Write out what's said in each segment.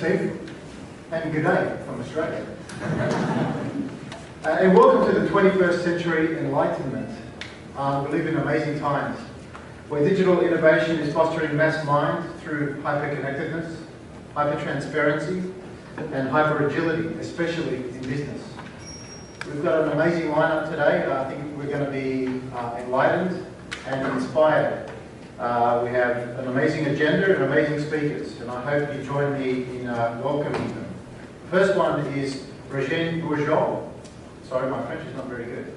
Steve, and good day from Australia. And welcome to the 21st century enlightenment. We live in amazing times where digital innovation is fostering mass mind through hyper-connectedness, hyper-transparency, and hyper-agility, especially in business. We've got an amazing lineup today. I think we're going to be enlightened and inspired. We have an amazing agenda and amazing speakers, and I hope you join me in welcoming them. The first one is Rejan Bourgault. Sorry, my French is not very good.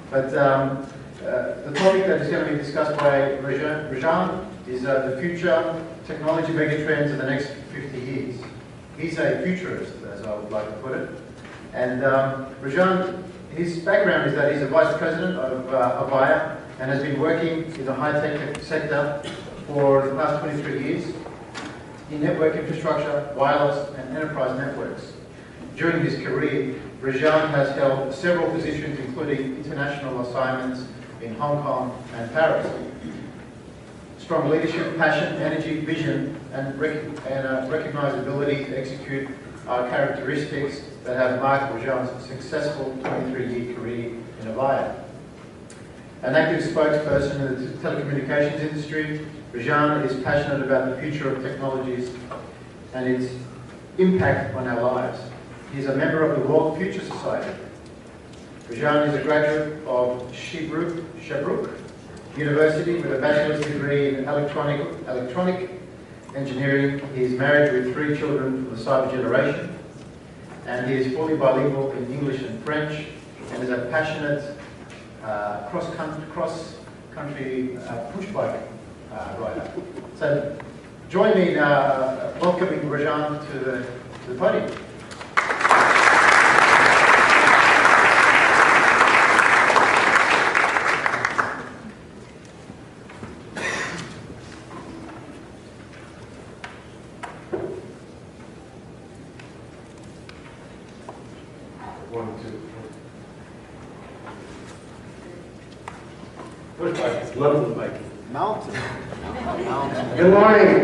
But the topic that is going to be discussed by Rejan is the future technology megatrends of the next 50 years. He's a futurist, as I would like to put it. And Rejan, his background is that he's a vice president of Avaya and has been working in the high-tech sector for the past 23 years in network infrastructure, wireless, and enterprise networks. During his career, Rejan has held several positions, including international assignments in Hong Kong and Paris. Strong leadership, passion, energy, vision, and recognizability to execute are characteristics that have marked Rejan's successful 23-year career in Avaya. An active spokesperson in the telecommunications industry, Rejan is passionate about the future of technologies and its impact on our lives. He is a member of the World Future Society. Rejan is a graduate of Sherbrooke University with a bachelor's degree in electronic engineering. He is married with 3 children from the cyber generation, and he is fully bilingual in English and French, and is a passionate cross-country push bike rider. So join me in welcoming Rejan to the podium. Mountain bike. Mountain. Good morning.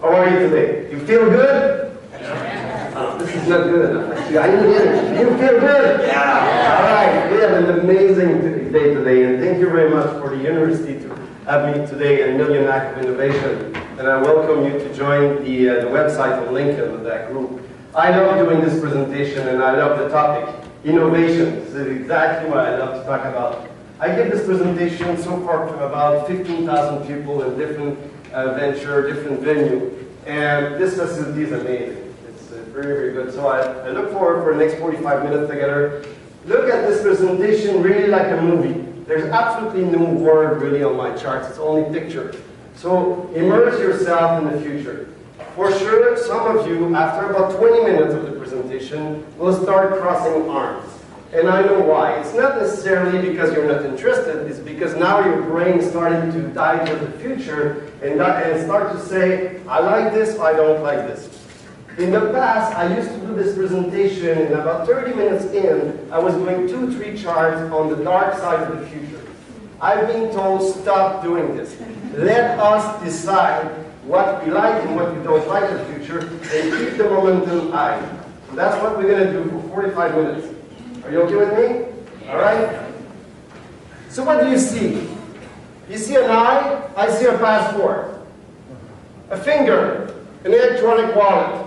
How are you today? You feel good? Yeah. This is not good enough. Actually, I didn't get it. You feel good? Yeah. All right. We have an amazing day today, and thank you very much for the university to have me today at 1,000,000 of Innovation. And I welcome you to join the website on LinkedIn of that group. I love doing this presentation, and I love the topic. Innovation. This is exactly what I love to talk about. I give this presentation so far to about 15,000 people in different different venue, and this facility is amazing. It's very, very good. So I look forward for the next 45 minutes together. Look at this presentation really like a movie. There's absolutely no word really on my charts. It's only picture. So immerse yourself in the future. For sure, some of you, after about 20 minutes of the presentation, will start crossing arms. And I know why. It's not necessarily because you're not interested, it's because now your brain is starting to dive into the future and start to say, I like this, I don't like this. In the past, I used to do this presentation, and about 30 minutes in, I was doing 2-3 charts on the dark side of the future. I've been told, stop doing this. Let us decide what we like and what we don't like in the future, and keep the momentum high. So that's what we're going to do for 45 minutes. Are you okay with me? All right? So what do you see? You see an eye, I see a passport. A finger, an electronic wallet.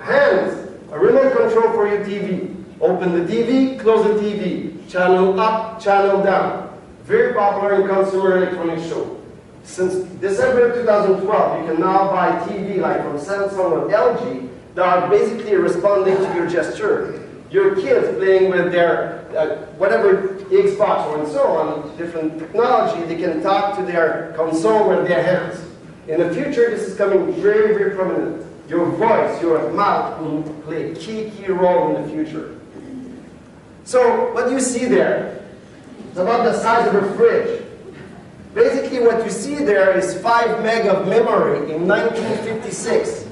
Hands, a remote control for your TV. Open the TV, close the TV. Channel up, channel down. Very popular in consumer electronics show. Since December 2012, you can now buy TV like from Samsung or LG that are basically responding to your gesture. Your kids playing with their whatever Xbox or and so on, different technology, they can talk to their console with their hands. In the future, this is coming very, very prominent. Your voice, your mouth will play a key role in the future. So what you see there, it's about the size of a fridge. Basically what you see there is 5 meg of memory in 1956.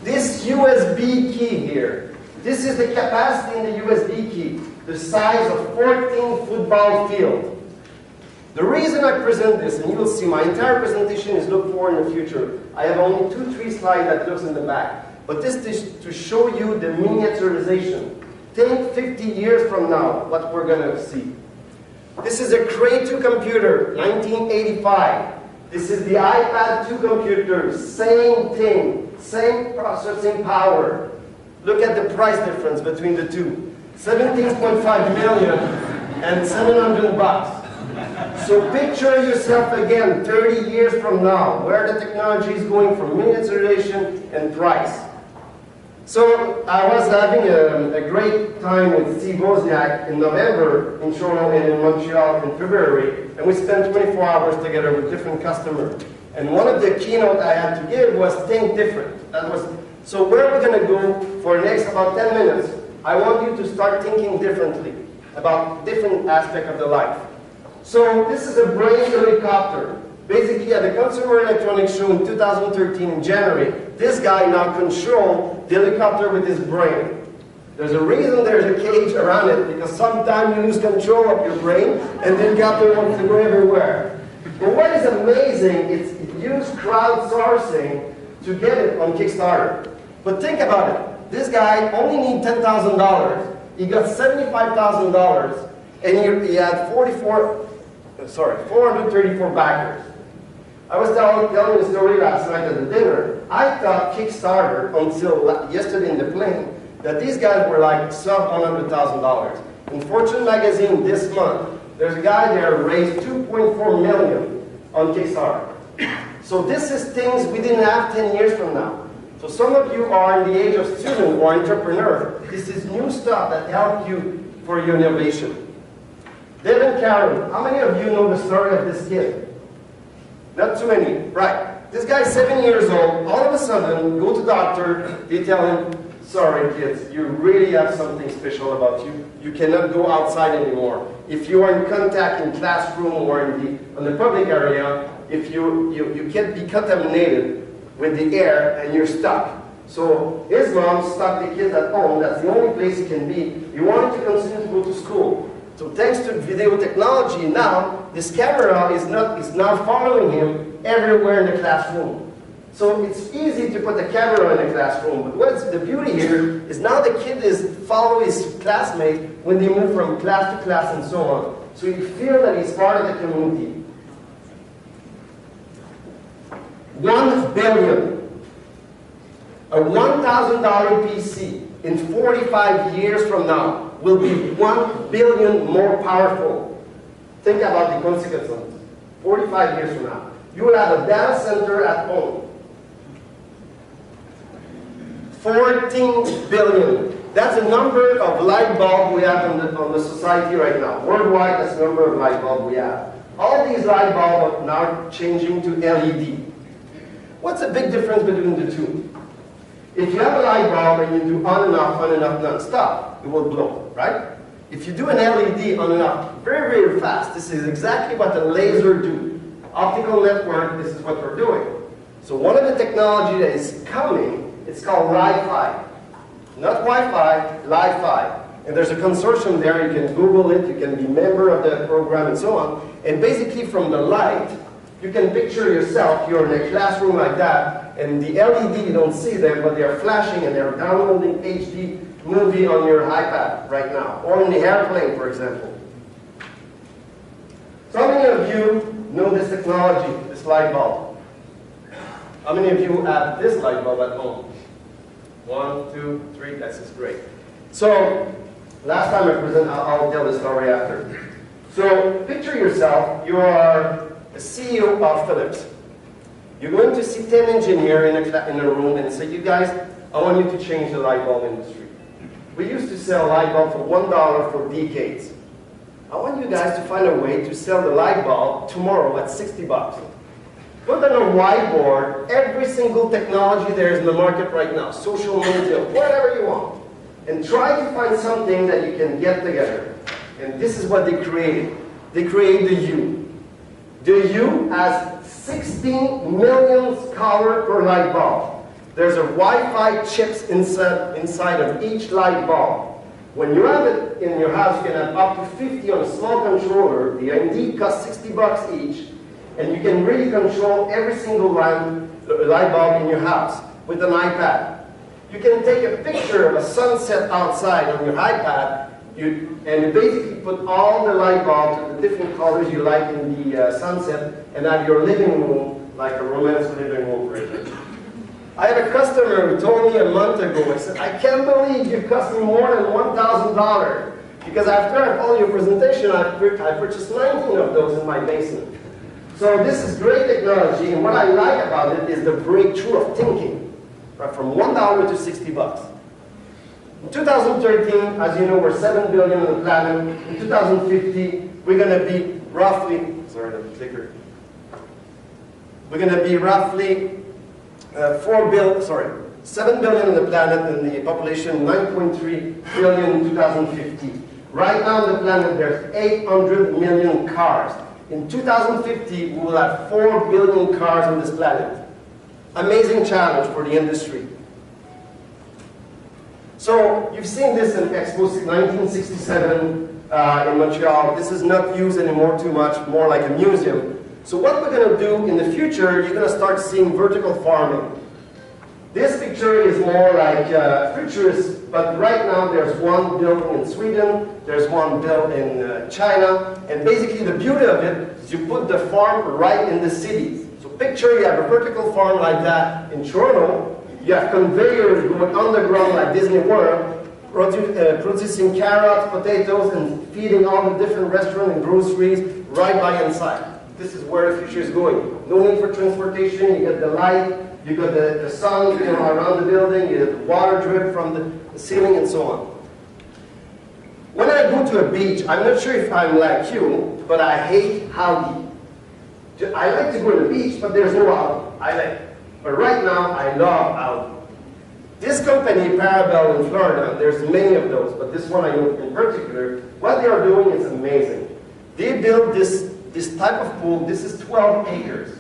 This USB key here, this is the capacity in the USB key, the size of 14 football fields. The reason I present this, and you will see my entire presentation is look forward in the future. I have only 2-3 slides that looks in the back. But this is to show you the miniaturization. Think 50 years from now, what we're going to see. This is a Cray 2 computer, 1985. This is the iPad 2 computer, same thing, same processing power. Look at the price difference between the two. 17.5 million and 700 bucks. So picture yourself again 30 years from now, where the technology is going from miniaturization and price. So I was having a great time with Steve Wozniak in November in Toronto and in Montreal in February, and we spent 24 hours together with different customers. And one of the keynote I had to give was think different. So where we're going to go for the next about 10 minutes, I want you to start thinking differently about different aspects of the life. So this is a brain helicopter. Basically, at the Consumer Electronics Show in 2013 in January, this guy now controls the helicopter with his brain. There's a reason there's a cage around it, because sometimes you lose control of your brain, and the helicopter wants to go everywhere. But what is amazing is it used crowdsourcing to get it on Kickstarter. But think about it. This guy only needs $10,000. He got $75,000, and he had 434 backers. I was telling a story last night at the dinner. I thought Kickstarter, until yesterday in the plane, that these guys were like sub $100,000. In Fortune magazine this month, there's a guy there who raised $2.4 million on Kickstarter. So this is things we didn't have 10 years from now. So some of you are in the age of student or entrepreneur. This is new stuff that helps you for your innovation. Dave and Karen, how many of you know the story of this kid? Not too many, right. This guy's 7 years old, all of a sudden, go to the doctor, they tell him, sorry kids, you really have something special about you. You cannot go outside anymore. If you are in contact in classroom or in the public area, if you can't be contaminated with the air and you're stuck. So his mom stuck the kids at home, that's the only place he can be. He wanted to continue to go to school. So thanks to video technology now, this camera is now following him everywhere in the classroom. So it's easy to put the camera in the classroom, but what's the beauty here is now the kid is follow his classmate when they move from class to class and so on. So you feel that he's part of the community. 1 billion. A $1,000 PC in 45 years from now will be 1 billion more powerful. Think about the consequences. 45 years from now. You will have a data center at home. 14 billion. That's the number of light bulbs we have on the society right now. Worldwide, that's the number of light bulbs we have. All these light bulbs are now changing to LED. What's the big difference between the two? If you have a light bulb and you do on and off, non-stop, it will glow, right? If you do an LED on and off very, very fast, this is exactly what a laser do. Optical network, this is what we're doing. So one of the technology that is coming, it's called Li-Fi. Not Wi-Fi, Li-Fi. And there's a consortium there, you can Google it, you can be a member of the program and so on. And basically from the light, you can picture yourself, you're in a classroom like that, and the LED, you don't see them, but they are flashing and they're downloading HD movie on your iPad right now, or in the airplane, for example. So how many of you know this technology, this light bulb? How many of you have this light bulb at home? 1, 2, 3, that's just great. So, last time I presented, I'll tell the story after. So, picture yourself, you are a CEO of Philips. You're going to see 10 engineers in a room and say, you guys, I want you to change the light bulb industry. We used to sell light bulb for $1 for decades. I want you guys to find a way to sell the light bulb tomorrow at 60 bucks. Put on a whiteboard every single technology there is in the market right now, social media, whatever you want, and try to find something that you can get together. And this is what they created. They created the U. The U has 16 million color per light bulb. There's a Wi-Fi chips inside of each light bulb. When you have it in your house, you can have up to 50 on a small controller. They indeed cost $60 each, and you can really control every single light bulb in your house with an iPad. You can take a picture of a sunset outside on your iPad, and you basically put all the light bulbs of the different colors you like in the sunset, and have your living room like a romance living room for it. I had a customer who told me a month ago, I said, I can't believe you cost me more than $1,000, because after I followed your presentation, I purchased 19 of those in my basement. So this is great technology, and what I like about it is the breakthrough of thinking, right, from $1 to $60. In 2013, as you know, we're 7 billion on the planet. In 2050, we're going to be roughly, sorry, the clicker. We're going to be roughly 7 billion on the planet, and the population 9.3 billion in 2050. Right now on the planet, there's 800 million cars. In 2050, we will have 4 billion cars on this planet. Amazing challenge for the industry. So you've seen this in Expo 1967 in Montreal. This is not used anymore too much, more like a museum. So what we're going to do in the future, you're going to start seeing vertical farming. This picture is more like futurist, but right now there's one built in Sweden, there's one built in China, and basically the beauty of it is you put the farm right in the cities. So picture you have a vertical farm like that in Toronto, you have conveyors going underground like Disney World, producing carrots, potatoes, and feeding all the different restaurants and groceries right by inside. This is where the future is going. No need for transportation, you get the light, you got the sun around the building, you get the water drip from the ceiling, and so on. When I go to a beach, I'm not sure if I'm like you, but I hate algae. I like to go to the beach, but there's no algae. I like it. But right now, I love algae. This company, Parabel in Florida, there's many of those, but this one I know in particular, what they are doing is amazing. They built this type of pool. This is 12 acres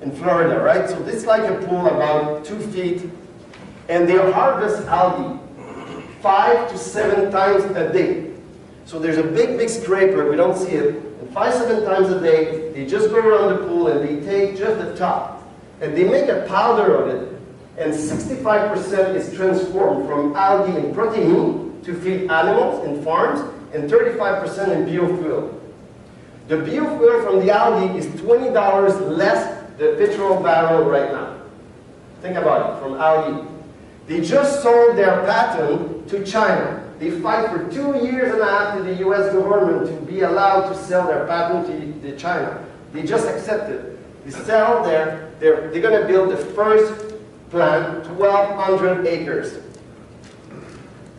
in Florida, right? So this is like a pool about 2 feet, and they harvest algae 5 to 7 times a day. So there's a big scraper, we don't see it, and 5 to 7 times a day, they just go around the pool and they take just the top, and they make a powder of it, and 65% is transformed from algae and protein to feed animals in farms, and 35% in biofuel. The biofuel from the algae is $20 less the petrol barrel right now. Think about it, from algae. They just sold their patent to China. They fight for 2 years and a half to the US government to be allowed to sell their patent to China. They just accepted. They sell they're going to build the first plant, 1,200 acres.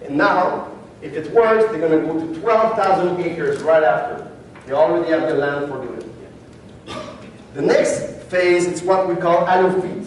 And now, if it works, they're going to go to 12,000 acres right after. They already have the land for doing it. The next phase is what we call allo-feed.